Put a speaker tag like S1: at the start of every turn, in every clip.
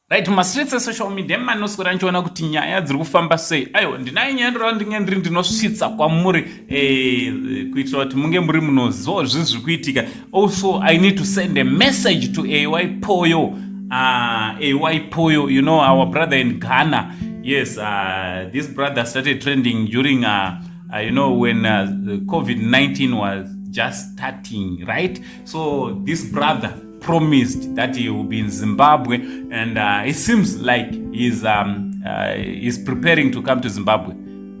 S1: Right, mastreets social media manoswera nchiona kuti nyaya dziri kufamba sei. Aiwa, ndinayo nyaya ndinenge ndinosvitsa kwamuri kuitira kuti munge muri munoziva zviri kuitika. Also, I need to send a message to AY Poyoo. AY Poyoo, you know, our brother in Ghana. Yes, this brother started trending during, you know, when COVID-19 was just starting, right? So this brother promised that he will be in Zimbabwe, and it seems like he's preparing to come to Zimbabwe.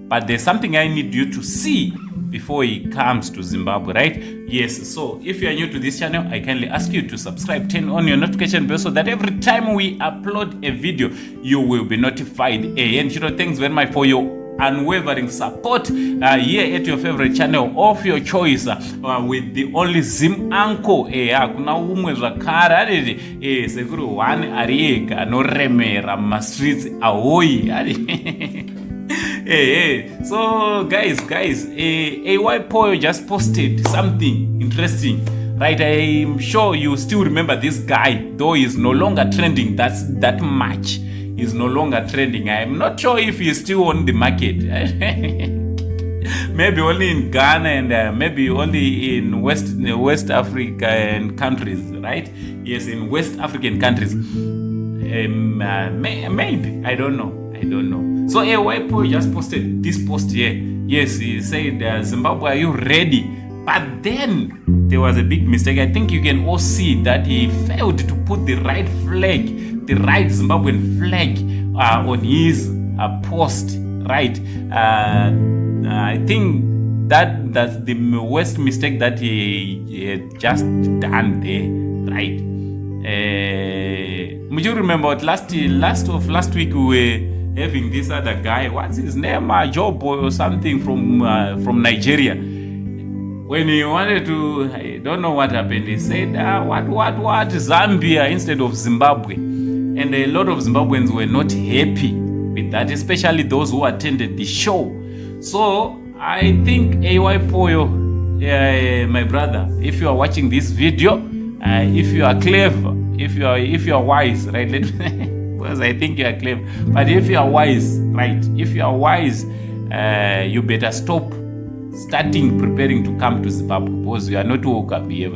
S1: But there's something I need you to see before he comes to Zimbabwe, right? Yes, so if you are new to this channel, I kindly ask you to subscribe, turn on your notification bell so that every time we upload a video, you will be notified. And you know, thanks very much for your unwavering support here at your favorite channel of your choice with the only Zim Uncle. Kuna umwe zvakara ariri sekuru one ariega anoremera mastreets ahoyi so guys AY Poyoo just posted something interesting, right? I'm sure you still remember this guy, though he's no longer trending that much. Is no longer trending. I'm not sure if he's still on the market. Maybe only in Ghana and maybe only in West African countries, right? Yes, in West African countries. Maybe. I don't know. So AY Poyoo just posted this post here. Yes, he said, Zimbabwe, are you ready? But then there was a big mistake. I think you can all see that he failed to put the right flag, the right Zimbabwean flag on his post, right? I think that's the worst mistake that he had just done there, right? Would you remember last week we were having this other guy, what's his name, Job or something from Nigeria. When he wanted to, I don't know what happened, he said, what, Zambia instead of Zimbabwe. And a lot of Zimbabweans were not happy with that, especially those who attended the show. So, I think AY Poyoo, my brother, if you are watching this video, if you are clever, if you are wise, right, because I think you are clever, but if you are wise, right, if you are wise, you better stop preparing to come to Zimbabwe, because you are not welcome here,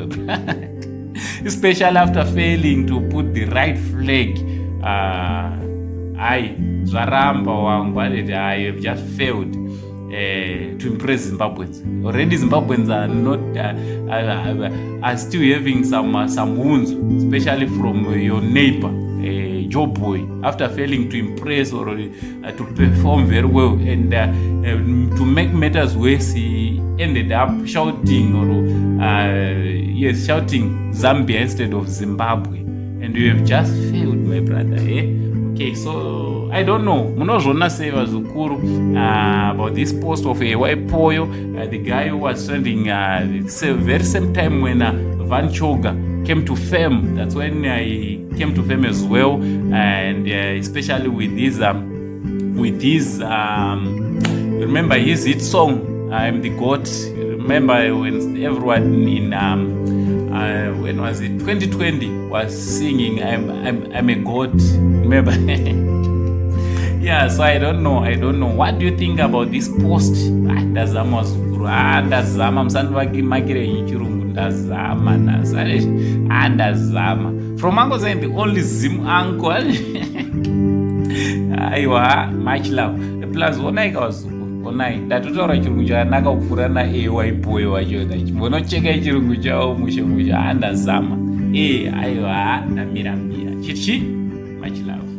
S1: especially after failing to put the right flag. Zvaramba wangu, I have just failed to impress Zimbabweans. Already Zimbabweans are not are still having some wounds, especially from your neighbor, Job Boy, after failing to impress or to perform very well, and to make matters worse, he ended up shouting shouting Zambia instead of Zimbabwe, and you have just failed, my brother. Okay, so I don't know. Munozvona sei vazukuru about this post of AY Poyoo, the guy who was trending very same time when Van Choga came to fame. That's when I came to fame as well, and especially with this remember his hit song, I'm the God. Remember when everyone in when was it, 2020, was singing I'm a God, remember? Yeah, so I don't know. What do you think about this post? Ndazama zukuru, ndazama musandivakimakire yechirungu, ndazama. From Uncle saying the only Zim Uncle. Aiwa, much love. Plus, onai kawazukuru, onai. Ndatotaura chirungu chakanaka kupfuura naAY Poyoo wachona ichi. Munocheka chirungu chavo mushe, ndazama. Aiwa, ndamira. Chichi, much love.